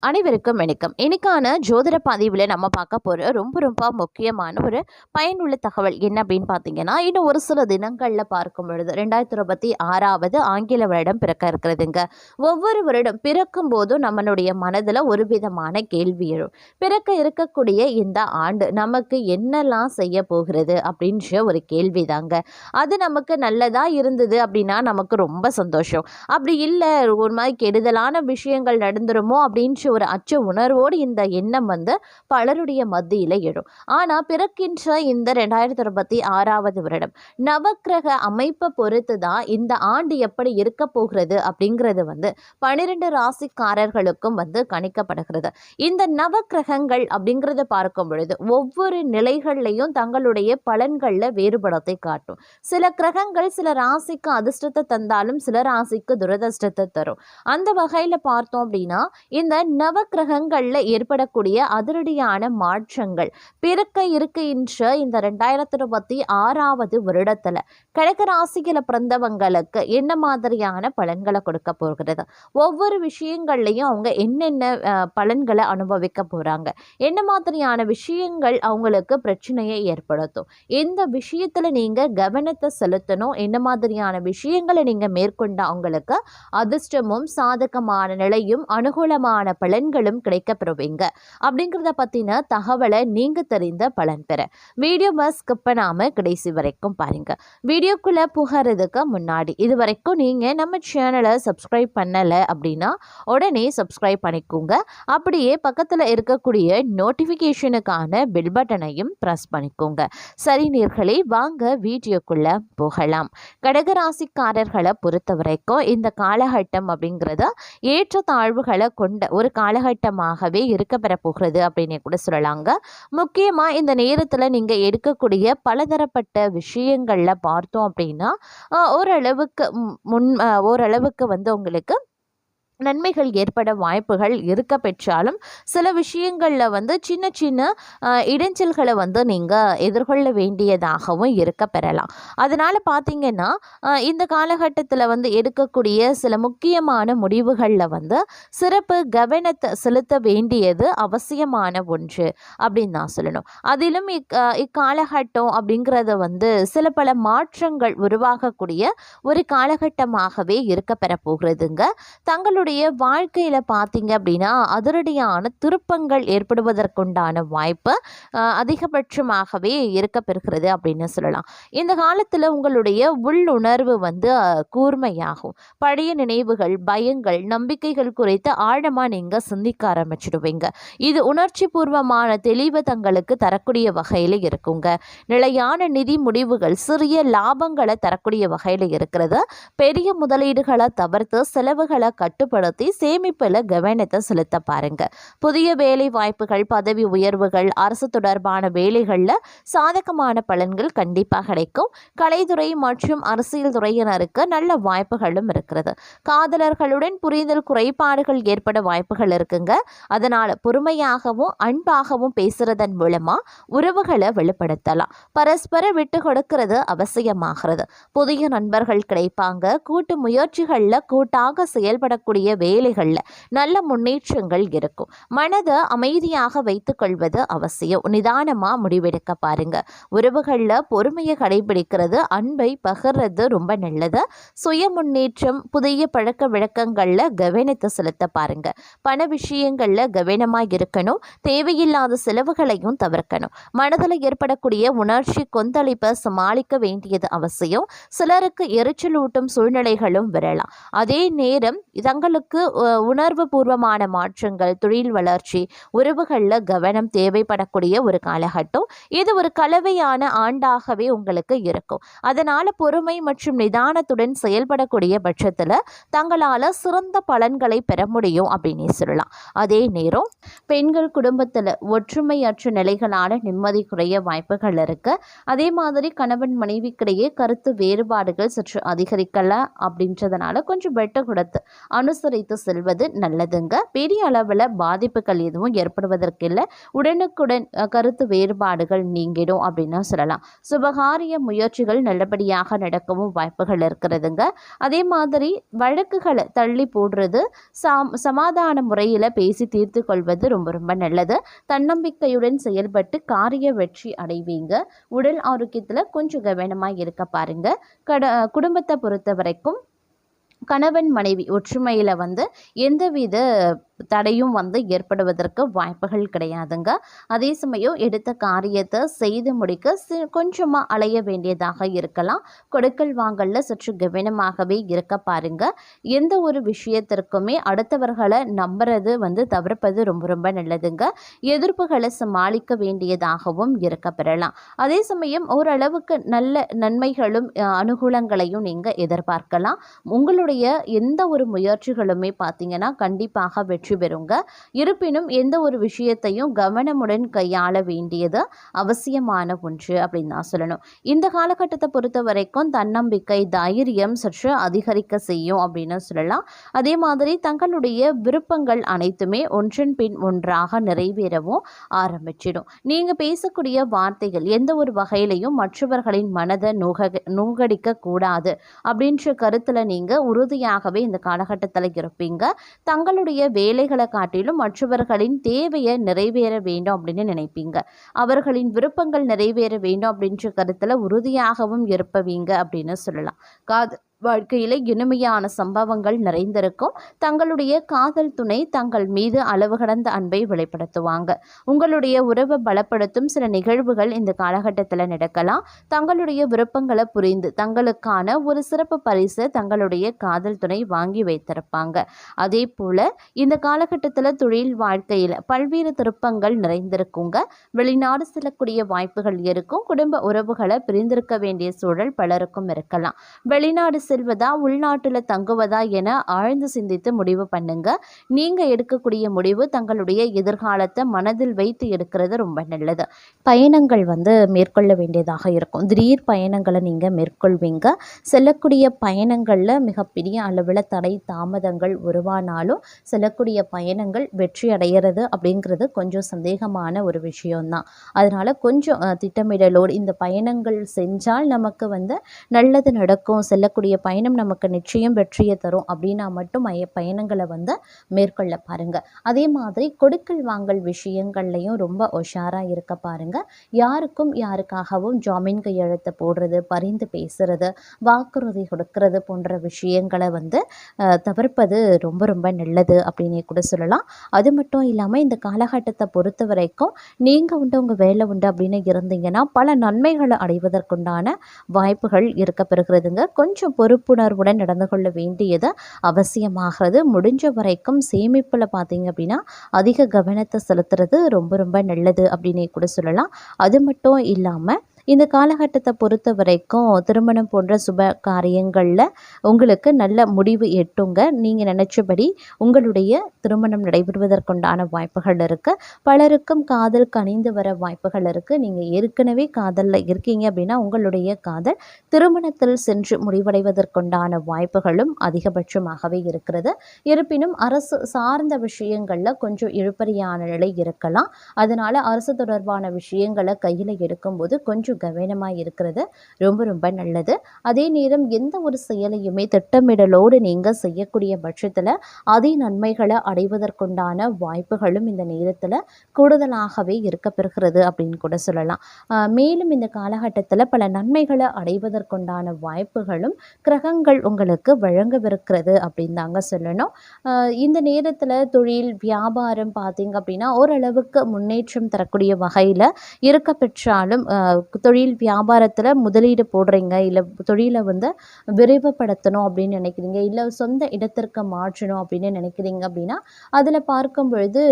அனைவருக்கும் வணக்கம். இன்னைக்கான ஜோதிட பதிவில் நம்ம பார்க்க போகிற ரொம்ப ரொம்ப முக்கியமான ஒரு பயனுள்ள தகவல் என்ன அப்படின்னு பார்த்தீங்கன்னா, இன்னும் ஒரு சில தினங்களில் பார்க்கும் பொழுது 2026 ஆங்கில வருடம் பிறக்க இருக்கிறதுங்க. ஒவ்வொரு வருடம் பிறக்கும் போதும் நம்மளுடைய மனதில் ஒரு விதமான கேள்வி எழும். பிறக்க இருக்கக்கூடிய இந்த ஆண்டு நமக்கு என்னெல்லாம் செய்ய போகிறது அப்படின்ற ஒரு கேள்வி தாங்க. அது நமக்கு நல்லதாக இருந்தது அப்படின்னா நமக்கு ரொம்ப சந்தோஷம். அப்படி இல்லை, ஒரு மாதிரி கெடுதலான விஷயங்கள் நடந்துருமோ அப்படின்ற ஒரு அச்ச உணர்வோடு இந்த எண்ணம் பலருடைய மத்தியில எழும். ஆனா பிறக்கின்ற இந்த 2026 வருடம் நவக்கிரக அமைப்பை பொறுத்து தான் இந்த ஆண்டு எப்படி இருக்க போகிறது அப்படிங்கிறது 12 ராசிக்காரர்களுக்கும் கணிக்கப்படுகிறது. இந்த நவக்கிரகங்கள் அப்படிங்கிறத பார்க்கும் பொழுது ஒவ்வொரு நிலைகள்லையும் தங்களுடைய பலன்கள்ல வேறுபடத்தை காட்டும். சில கிரகங்கள் சில ராசிக்கு அதிர்ஷ்டத்தை தந்தாலும் சில ராசிக்கு துரதிர்ஷ்டத்தை தரும். அந்த வகையில பார்த்தோம் அப்படின்னா இந்த நவக்கிரகங்கள்ல ஏற்படக்கூடிய அதிரடியான மாற்றங்கள் பிறக்க இருக்கின்ற இந்த 2026 வருடத்துல கிழக்கு ராசியில பிறந்தவங்களுக்கு என்ன மாதிரியான பலன்களை கொடுக்க போகிறது, ஒவ்வொரு விஷயங்கள்லையும் அவங்க என்னென்ன பலன்களை அனுபவிக்க போறாங்க, என்ன மாதிரியான விஷயங்கள் அவங்களுக்கு பிரச்சனையை ஏற்படுத்தும், எந்த விஷயத்துல நீங்க கவனத்தை செலுத்தணும், என்ன மாதிரியான விஷயங்களை நீங்க மேற்கொண்ட அவங்களுக்கு அதிர்ஷ்டமும் சாதகமான நிலையும் அனுகூலமான பலன்களும் கிடைக்கப்பெறுவீங்க அப்படிங்கிறத பத்தின தகவலை நீங்க தெரிந்த பலன் பெற வீடியோவை ஸ்கிப் பண்ணாம கடைசி வரைக்கும் பாருங்க. வீடியோக்குள்ள புகறதுக்கு முன்னாடி இது வரைக்கும் நீங்க நம்ம சேனலை சப்ஸ்கிரைப் பண்ணல அப்படின்னா உடனே சப்ஸ்கிரைப் பண்ணிக்கோங்க. அப்படியே பக்கத்துல இருக்கக்கூடிய நோட்டிபிகேஷனுக்கான பெல் பட்டனையும் பிரஸ் பண்ணிக்கோங்க. சரி நேயர்களே, வாங்க வீடியோக்குள்ள போகலாம். கடகராசிக்காரர்களை பொறுத்த வரைக்கும் இந்த காலகட்டம் அப்படிங்கிறது ஏற்ற தாழ்வுகளை கொண்ட ஒரு காலகட்டமாகவே இருக்க பெற போகிறது அப்படின்னு கூட சொல்லலாங்க. முக்கியமாக இந்த நேரத்தில் நீங்கள் எடுக்கக்கூடிய பலதரப்பட்ட விஷயங்களில் பார்த்தோம் அப்படின்னா ஓரளவுக்கு உங்களுக்கு நன்மைகள் ஏற்பட வாய்ப்புகள் இருக்க பெற்றாலும் சில விஷயங்களில் சின்ன சின்ன இடைஞ்சல்களை நீங்கள் எதிர்கொள்ள வேண்டியதாகவும் இருக்க பெறலாம். அதனால் பார்த்திங்கன்னா இந்த காலகட்டத்தில் எடுக்கக்கூடிய சில முக்கியமான முடிவுகளில் சிறப்பு கவனத்தை செலுத்த வேண்டியது அவசியமான ஒன்று அப்படின்னு நான் சொல்லணும். அதிலும் இக்காலகட்டம் அப்படிங்கிறத சில பல மாற்றங்கள் உருவாகக்கூடிய ஒரு காலகட்டமாகவே இருக்க பெற போகிறதுங்க. தங்களுடைய வாழ்க்கையில பார்த்தீங்க அப்படின்னா அதிரடியான திருப்பங்கள் ஏற்படுவதற்குண்டான வாய்ப்பு அதிகபட்சமாகவே இருக்க பெறுகிறது அப்படின்னு சொல்லலாம். இந்த காலத்துல உங்களுடைய உள்ளுணர்வு கூர்மையாகும். பழைய நினைவுகள், பயங்கள், நம்பிக்கைகள் குறித்து ஆழமா நீங்க சிந்திக்க ஆரம்பிச்சிடுவீங்க. இது உணர்ச்சி பூர்வமான தெளிவு தங்களுக்கு தரக்கூடிய வகையில இருக்குங்க. நிலையான நிதி முடிவுகள் சிறிய லாபங்களை தரக்கூடிய வகையில இருக்கிறது. பெரிய முதலீடுகளை தவிர்த்து செலவுகளை கட்டுப்படுத்தி சேமிப்பில் கவனத்தை செலுத்த பாருங்க. புதிய வேலை வாய்ப்புகள், பதவி உயர்வுகள், அரசு தொடர்பான வேலைகளில் சாதகமான பலன்கள் கண்டிப்பாக கிடைக்கும். கலைத்துறை மற்றும் அரசியல் துறையினருக்கு நல்ல வாய்ப்புகளும் இருக்கிறது. காதலர்களுடன் புரிதல் குறைபாடுகள் ஏற்பட வாய்ப்புகள் இருக்குங்க. அதனால பொறுமையாகவும் அன்பாகவும் பேசுறதன் மூலமா உறவுகளை வெளிப்படுத்தலாம். பரஸ்பர விட்டு கொடுக்கிறது அவசியமாகிறது. புதிய நண்பர்கள் கிடைப்பாங்க. கூட்டு முயற்சிகளில் கூட்டாக செயல்படக்கூடிய வேலைகளில் நல்ல முன்னேற்றங்கள் இருக்கும். மனதை அமைதியாக வைத்துக் கொள்வது அவசியம். நிதானமா முடிவெடுக்க பாருங்க. உறவுகளில் பொறுமையை கடைபிடிக்கிறது, அன்பை பகிர்றது ரொம்ப நல்லது. சுய முன்னேற்றம், புதிய பழக்க வழக்கங்கள்ல கவனத்தை செலுத்த பாருங்க. பண விஷயங்கள்ல கவனமாக இருக்கணும். தேவையில்லாத செலவுகளையும் தவிர்க்கணும். மனதில் ஏற்படக்கூடிய உணர்ச்சி கொந்தளிப்பை சமாளிக்க வேண்டியது அவசியம். சிலருக்கு எரிச்சலூட்டும் சூழ்நிலைகளும் வரலாம். அதே நேரம் தங்களுக்கு உணர்வு பூர்வமான மாற்றங்கள், தொழில் வளர்ச்சி, உறவுகளில் கவனம் தேவைப்படக்கூடிய ஒரு காலகட்டம். இது ஒரு கலவையான ஆண்டாகவே உங்களுக்கு இருக்கும். அதனால பொறுமை மற்றும் நிதானத்துடன் செயல்படக்கூடிய பட்சத்தில் தங்களால் சிறந்த பலன்களை பெற முடியும் அப்படின்னு சொல்லலாம். அதே நேரம் பெண்கள் குடும்பத்தில் ஒற்றுமையற்ற நிலைகளான நிம்மதி குறைய வாய்ப்புகள் இருக்கு. அதே மாதிரி கணவன் மனைவிக்கிடையே கருத்து வேறுபாடுகள் சற்று அதிகரிக்கல அப்படின்றதுனால கொஞ்சம் வெட்ட கொடுத்து அனுசரி அனுசரித்து செல்வது நல்லதுங்க. பெரிய அளவில் பாதிப்புகள் எதுவும் ஏற்படுவதற்கில்லை. உடனுக்குடன் கருத்து வேறுபாடுகள் நீங்கிடும் அப்படின்னு சொல்லலாம். சுபகாரிய முயற்சிகள் நல்லபடியாக நடக்கவும் வாய்ப்புகள் இருக்கிறதுங்க. அதே மாதிரி வழக்குகளை தள்ளி போடுறது, சமாதான முறையில் பேசி தீர்த்து கொள்வது ரொம்ப ரொம்ப நல்லது. தன்னம்பிக்கையுடன் செயல்பட்டு காரிய வெற்றி அடைவீங்க. உடல் ஆரோக்கியத்தில் கொஞ்சம் கவனமாக இருக்க பாருங்க. குடும்பத்தை பொறுத்த வரைக்கும் கணவன் மனைவி ஒற்றுமையில் எந்தவித தடையும் ஏற்படுவதற்கு வாய்ப்புகள் கிடையாதுங்க. அதே சமயம் எடுத்த காரியத்தை செய்து முடிக்க கொஞ்சமாக அலைய வேண்டியதாக இருக்கலாம். கொடுக்கல் வாங்கல்ல சற்று கவனமாகவே இருக்க பாருங்க. எந்த ஒரு விஷயத்திற்குமே அடுத்தவர்களை நம்புறது தவிர்ப்பது ரொம்ப ரொம்ப நல்லதுங்க. எதிர்ப்புகளை சமாளிக்க வேண்டியதாகவும் இருக்க பெறலாம். அதே சமயம் ஓரளவுக்கு நல்ல நன்மைகளும் அனுகூலங்களையும் நீங்கள் எதிர்பார்க்கலாம். உங்களுடைய எந்த ஒரு முயற்சிகளுமே பார்த்தீங்கன்னா கண்டிப்பாக வெற்றி பெறுங்க. இருப்பினும் எந்த ஒரு விஷயத்தையும் கவனமுடன் கையாள வேண்டியது அவசியமான ஒன்று அப்படின்னு தான் சொல்லணும். இந்த காலகட்டத்தை பொறுத்த வரைக்கும் தன்னம்பிக்கை, தைரியம் சற்று அதிகரிக்க செய்யும் அப்படின்னு சொல்லலாம். அதே மாதிரி தங்களுடைய விருப்பங்கள் அனைத்துமே ஒன்றன் பின் ஒன்றாக நிறைவேறவும் ஆரம்பிச்சிடும். நீங்க பேசக்கூடிய வார்த்தைகள் எந்த ஒரு வகையிலையும் மற்றவர்களின் மனதை நோகடிக்க கூடாது அப்படின்ற கருத்துல நீங்க உறுதியாகவே இந்த காலகட்டத்தில் இருப்பீங்க. தங்களுடைய வேலைகளை காட்டிலும் மற்றவர்களின் தேவையை நிறைவேற வேண்டும் அப்படின்னு நினைப்பீங்க. அவர்களின் விருப்பங்கள் நிறைவேற வேண்டும் அப்படின்ற கருத்துல உறுதியாகவும் இருப்பவீங்க அப்படின்னு சொல்லலாம். வாழ்க்கையில் இனிமையான சம்பவங்கள் நிறைந்திருக்கும். தங்களுடைய காதல் துணை தங்கள் மீது அளவு கடந்த அன்பை வெளிப்படுத்துவாங்க. உங்களுடைய உறவை பலப்படுத்தும் சில நிகழ்வுகள் இந்த காலகட்டத்தில் நடக்கலாம். தங்களுடைய விருப்பங்களை புரிந்து தங்களுக்கான ஒரு சிறப்பு பரிசு தங்களுடைய காதல் துணை வாங்கி வைத்திருப்பாங்க. அதே போல இந்த காலகட்டத்தில் தொழில் வாழ்க்கையில் பல்வேறு திருப்பங்கள் நிறைந்திருக்குங்க. வெளிநாடு செல்லக்கூடிய வாய்ப்புகள் இருக்கும். குடும்ப உறவுகளை பிரிந்திருக்க வேண்டிய சூழல் பலருக்கும் இருக்கலாம். வெளிநாடு செல்வதா உள்நாட்டில் தங்குவதா என ஆழ்ந்து சிந்தித்து முடிவு பண்ணுங்க. நீங்க எடுக்கக்கூடிய முடிவு தங்களுடைய எதிர்காலத்தை மனதில் வைத்து எடுக்கிறது ரொம்ப நல்லது. பயணங்கள் மேற்கொள்ள வேண்டியதாக இருக்கும். திடீர் பயணங்களை நீங்க மேற்கொள்வீங்க. செல்லக்கூடிய பயணங்கள்ல மிகப்பெரிய அளவில் தடை தாமதங்கள் உருவானாலும் செல்லக்கூடிய பயணங்கள் வெற்றி அடைகிறது அப்படிங்கிறது கொஞ்சம் சந்தேகமான ஒரு விஷயம்தான். அதனால கொஞ்சம் திட்டமிடலோடு இந்த பயணங்கள் செஞ்சால் நமக்கு நல்லது நடக்கும், செல்லக்கூடிய பயணம் நமக்கு நிச்சயம் வெற்றியை தரும் அப்படின்னா மட்டும் பயணங்களை மேற்கொள்ள பாருங்க. அதே மாதிரி கொடுக்கல் வாங்கல் விஷயங்கள்லையும் ரொம்ப உஷாரா இருக்க பாருங்க. யாருக்காகவும் ஜாமீன் கையெழுத்து போடுறது, பரிந்து பேசுறது, வாக்குறுதி கொடுக்கறது போன்ற விஷயங்களை தவிர்ப்பது ரொம்ப ரொம்ப நல்லது அப்படின்னே கூட சொல்லலாம். அது மட்டும் இல்லாமல் இந்த காலகட்டத்தை பொறுத்த வரைக்கும் நீங்கள் உங்கள் வேலை உண்டு அப்படின்னு இருந்தீங்கன்னா பல நன்மைகளை அடைவதற்குண்டான வாய்ப்புகள் இருக்க பெறுகிறதுங்க. கொஞ்சம் பொறுப்புணர்வுடன் நடந்து கொள்ள வேண்டியது அவசியமாகிறது. முடிஞ்ச வரைக்கும் சேமிப்பில் பார்த்தீங்க அப்படின்னா அதிக கவனத்தை செலுத்துறது ரொம்ப ரொம்ப நல்லது அப்படின்னே கூட சொல்லலாம். அது மட்டும் இல்லாமல் இந்த காலகட்டத்தை பொறுத்த வரைக்கும் திருமணம் போன்ற சுப காரியங்களில் உங்களுக்கு நல்ல முடிவு எட்டுங்க. நீங்கள் நினச்சபடி உங்களுடைய திருமணம் நடைபெறுவதற்குண்டான வாய்ப்புகள் இருக்குது. பலருக்கும் காதல் கனிந்து வர வாய்ப்புகள் இருக்குது. நீங்கள் ஏற்கனவே காதலில் இருக்கீங்க அப்படின்னா உங்களுடைய காதல் திருமணத்தில் சென்று முடிவடைவதற்குண்டான வாய்ப்புகளும் அதிகபட்சமாகவே இருக்கிறது. இருப்பினும் அரசு சார்ந்த விஷயங்களில் கொஞ்சம் இழுபறியான நிலை இருக்கலாம். அதனால் அரசு தொடர்பான விஷயங்களை கையில் எடுக்கும்போது கொஞ்சம் கவனமாக இருக்கிறது ரொம்ப ரொம்ப நல்லது. அதே நேரம் எந்த ஒரு செயலையுமே திட்டமிடலோடு நீங்கள் செய்யக்கூடிய பட்சத்தில் அதே நன்மைகளை அடைவதற்குண்டான வாய்ப்புகளும் இந்த நேரத்தில் கூடுதலாகவே இருக்க பெறுகிறது அப்படின்னு கூட சொல்லலாம். மேலும் இந்த காலகட்டத்தில் பல நன்மைகளை அடைவதற்குண்டான வாய்ப்புகளும் கிரகங்கள் உங்களுக்கு வழங்கவிருக்கிறது அப்படின்னு தாங்க சொல்லணும். இந்த நேரத்தில் தொழில் வியாபாரம் பார்த்தீங்க அப்படின்னா ஓரளவுக்கு முன்னேற்றம் தரக்கூடிய வகையில் இருக்க பெற்றாலும் தொழில் வியாபாரத்தில் முதலீடு போடுறீங்க, இல்லை தொழிலை விரைவுபடுத்தணும் அப்படின்னு நினைக்கிறீங்க, இல்லை சொந்த இடத்திற்கு மாற்றணும் அப்படின்னு நினைக்கிறீங்க அப்படின்னா அதில் பார்க்கும் பொழுது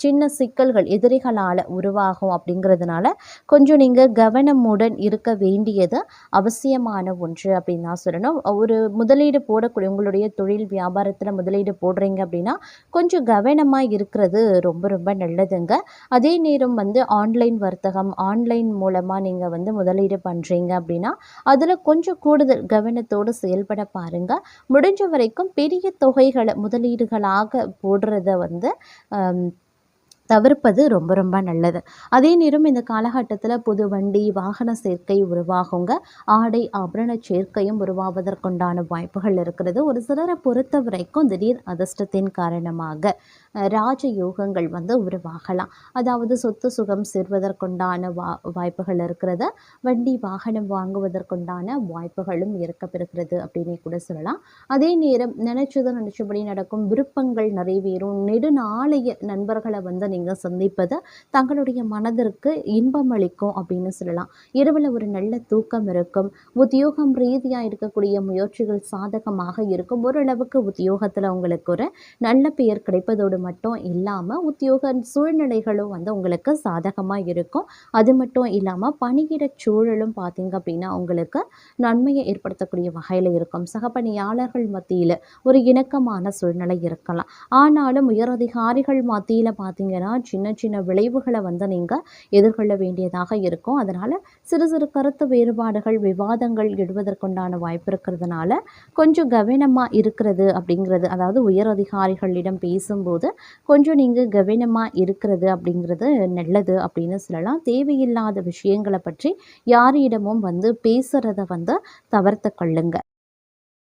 சின்ன சிக்கல்கள் எதிரிகளால் உருவாகும் அப்படிங்கிறதுனால கொஞ்சம் நீங்கள் கவனமுடன் இருக்க வேண்டியது அவசியமான ஒன்று அப்படின்னு தான் சொல்லணும். ஒரு முதலீடு போடக்கூடிய உங்களுடைய தொழில் வியாபாரத்தில் முதலீடு போடுறீங்க அப்படின்னா கொஞ்சம் கவனமாக இருக்கிறது ரொம்ப ரொம்ப நல்லதுங்க. அதே நேரம் வந்து ஆன்லைன் வர்த்தகம் ஆன்லைன் மூலமாக நீங்கள் வந்து முதலீடு பண்ணுறீங்க அப்படின்னா அதில் கொஞ்சம் கூடுதல் கவனத்தோடு செயல்பட பாருங்கள். முடிஞ்ச வரைக்கும் பெரிய தொகைகளை முதலீடுகளாக போடுறத வந்து தவிர்ப்பது ரொம்ப ரொம்ப நல்லது. அதே நேரம் இந்த காலகட்டத்தில் புது வண்டி வாகன சேர்க்கை உருவாகுங்க. ஆடை ஆபரண சேர்க்கையும் உருவாவதற்குண்டான வாய்ப்புகள் இருக்கிறது. ஒரு சிலரை பொறுத்த வரைக்கும் திடீர் அதிர்ஷ்டத்தின் காரணமாக ராஜ யோகங்கள் வந்து உருவாகலாம். அதாவது சொத்து சுகம் சேர்வதற்குண்டான வாய்ப்புகள் இருக்கிறது. வண்டி வாகனம் வாங்குவதற்குண்டான வாய்ப்புகளும் இருக்கப்பெறுகிறது அப்படின்னே கூட சொல்லலாம். அதே நேரம் நினைச்சபடி நடக்கும், விருப்பங்கள் நிறைவேறும், நெடுநாளைய நண்பர்களை வந்து நீங்கள் சந்திப்பது தங்களுடைய மனதிற்கு இன்பம் அளிக்கும் அப்படின்னு சொல்லலாம். இரவில் ஒரு நல்ல தூக்கம் இருக்கும். உத்தியோகம் ரீதியாக இருக்கக்கூடிய முயற்சிகள் சாதகமாக இருக்கும். ஓரளவுக்கு உத்தியோகத்தில் உங்களுக்கு ஒரு நல்ல பெயர் கிடைப்பதோடு மட்டும் இல்லாமல் உத்தியோக சூழ்நிலைகளும் வந்து உங்களுக்கு சாதகமாக இருக்கும். அது மட்டும் இல்லாமல் பணியிட சூழலும் பார்த்தீங்க அப்படின்னா உங்களுக்கு நன்மையை ஏற்படுத்தக்கூடிய வகையில் இருக்கும். சக பணியாளர்கள் மத்தியில் ஒரு இணக்கமான சூழ்நிலை இருக்கலாம். ஆனாலும் உயரதிகாரிகள் மத்தியில் பார்த்தீங்கன்னா சின்ன சின்ன விளைவுகளை வந்து நீங்கள் எதிர்கொள்ள வேண்டியதாக இருக்கும். அதனால் சிறு சிறு கருத்து வேறுபாடுகள் விவாதங்கள் எழுவதற்குண்டான வாய்ப்பு இருக்கிறதுனால கொஞ்சம் கவனமாக இருக்கிறது அப்படிங்கிறது, அதாவது உயர் அதிகாரிகளிடம் பேசும்போது கொஞ்சம் நீங்கள் கவனமாக இருக்கிறது அப்படிங்கிறது நல்லது அப்படின்னு சொல்லலாம். தேவையில்லாத விஷயங்களை பற்றி யாரிடமும் வந்து பேசுகிறத வந்து தவிர்த்து கொள்ளுங்க.